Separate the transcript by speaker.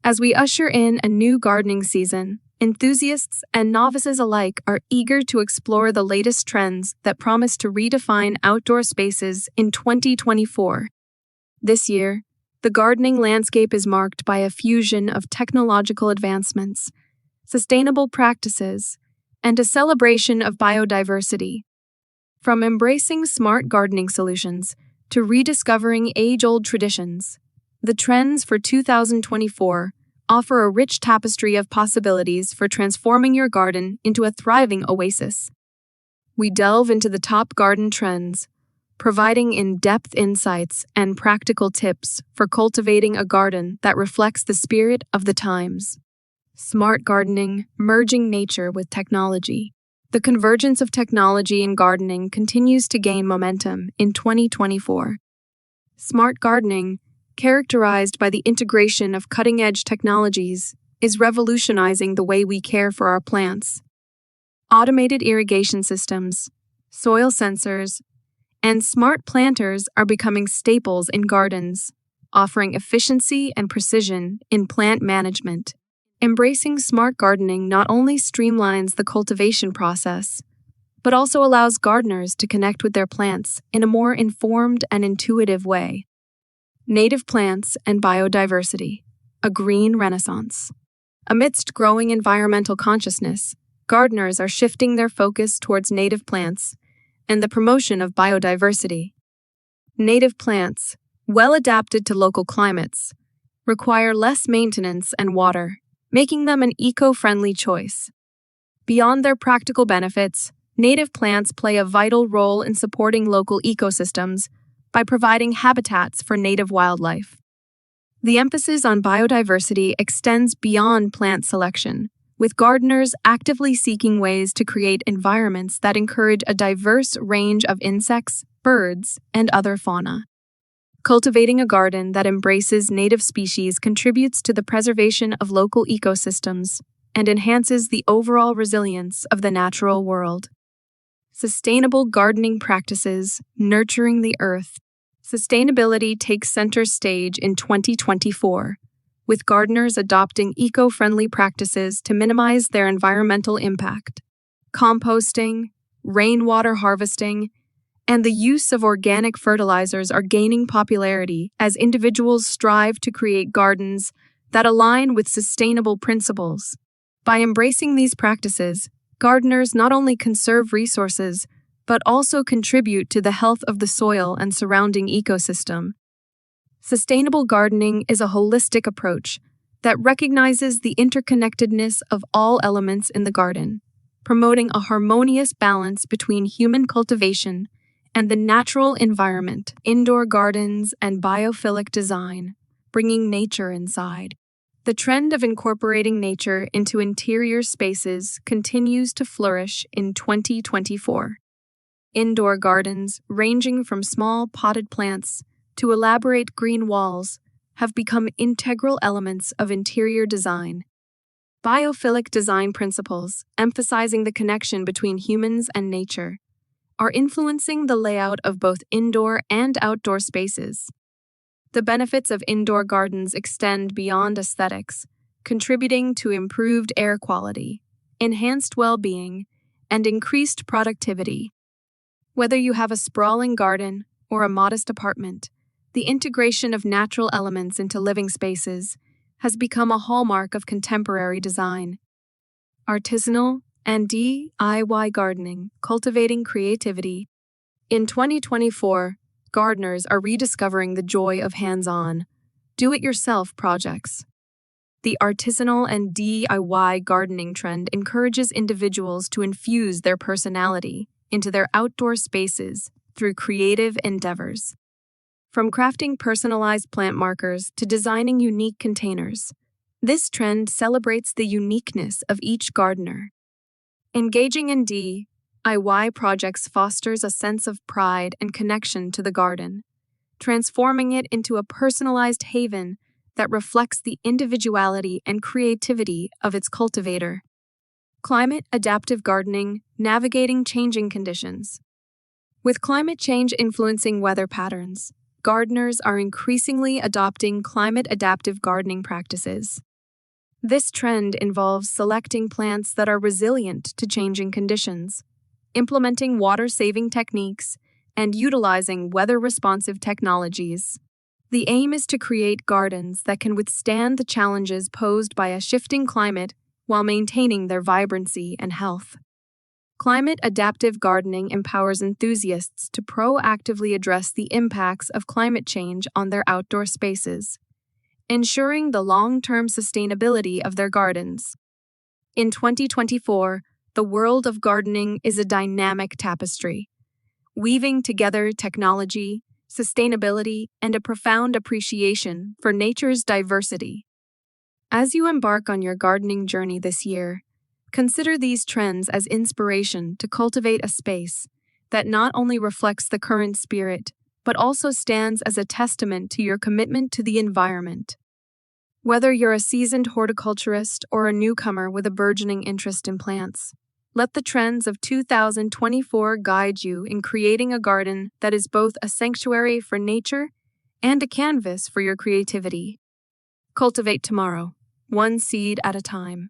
Speaker 1: As we usher in a new gardening season, enthusiasts and novices alike are eager to explore the latest trends that promise to redefine outdoor spaces in 2024. This year, the gardening landscape is marked by a fusion of technological advancements, sustainable practices, and a celebration of biodiversity. From embracing smart gardening solutions to rediscovering age-old traditions, the trends for 2024 offer a rich tapestry of possibilities for transforming your garden into a thriving oasis. We delve into the top garden trends, providing in-depth insights and practical tips for cultivating a garden that reflects the spirit of the times. Smart gardening, merging nature with technology. The convergence of technology in gardening continues to gain momentum in 2024. Smart gardening, characterized by the integration of cutting-edge technologies, is revolutionizing the way we care for our plants. Automated irrigation systems, soil sensors, and smart planters are becoming staples in gardens, offering efficiency and precision in plant management. Embracing smart gardening not only streamlines the cultivation process, but also allows gardeners to connect with their plants in a more informed and intuitive way. Native plants and biodiversity, a green renaissance. Amidst growing environmental consciousness, gardeners are shifting their focus towards native plants and the promotion of biodiversity. Native plants, well adapted to local climates, require less maintenance and water, making them an eco-friendly choice. Beyond their practical benefits, native plants play a vital role in supporting local ecosystems by providing habitats for native wildlife. The emphasis on biodiversity extends beyond plant selection, with gardeners actively seeking ways to create environments that encourage a diverse range of insects, birds, and other fauna. Cultivating a garden that embraces native species contributes to the preservation of local ecosystems and enhances the overall resilience of the natural world. Sustainable gardening practices, nurturing the earth. Sustainability takes center stage in 2024, with gardeners adopting eco-friendly practices to minimize their environmental impact. Composting, rainwater harvesting, and the use of organic fertilizers are gaining popularity as individuals strive to create gardens that align with sustainable principles. By embracing these practices, gardeners not only conserve resources, but also contribute to the health of the soil and surrounding ecosystem. Sustainable gardening is a holistic approach that recognizes the interconnectedness of all elements in the garden, promoting a harmonious balance between human cultivation and the natural environment. Indoor gardens and biophilic design, bringing nature inside. The trend of incorporating nature into interior spaces continues to flourish in 2024. Indoor gardens, ranging from small potted plants to elaborate green walls, have become integral elements of interior design. Biophilic design principles, emphasizing the connection between humans and nature, are influencing the layout of both indoor and outdoor spaces. The benefits of indoor gardens extend beyond aesthetics, contributing to improved air quality, enhanced well-being, and increased productivity. Whether you have a sprawling garden or a modest apartment, the integration of natural elements into living spaces has become a hallmark of contemporary design. Artisanal and DIY gardening, cultivating creativity. In 2024, gardeners are rediscovering the joy of hands-on, do-it-yourself projects. The artisanal and DIY gardening trend encourages individuals to infuse their personality into their outdoor spaces through creative endeavors. From crafting personalized plant markers to designing unique containers, this trend celebrates the uniqueness of each gardener. Engaging in DIY projects fosters a sense of pride and connection to the garden, transforming it into a personalized haven that reflects the individuality and creativity of its cultivator. Climate adaptive gardening, navigating changing conditions. With climate change influencing weather patterns, gardeners are increasingly adopting climate adaptive gardening practices. This trend involves selecting plants that are resilient to changing conditions, implementing water-saving techniques, and utilizing weather-responsive technologies. The aim is to create gardens that can withstand the challenges posed by a shifting climate while maintaining their vibrancy and health. Climate-adaptive gardening empowers enthusiasts to proactively address the impacts of climate change on their outdoor spaces, ensuring the long-term sustainability of their gardens. In 2024, the world of gardening is a dynamic tapestry, weaving together technology, sustainability, and a profound appreciation for nature's diversity. As you embark on your gardening journey this year, consider these trends as inspiration to cultivate a space that not only reflects the current spirit, but also stands as a testament to your commitment to the environment. Whether you're a seasoned horticulturist or a newcomer with a burgeoning interest in plants, let the trends of 2024 guide you in creating a garden that is both a sanctuary for nature and a canvas for your creativity. Cultivate tomorrow, one seed at a time.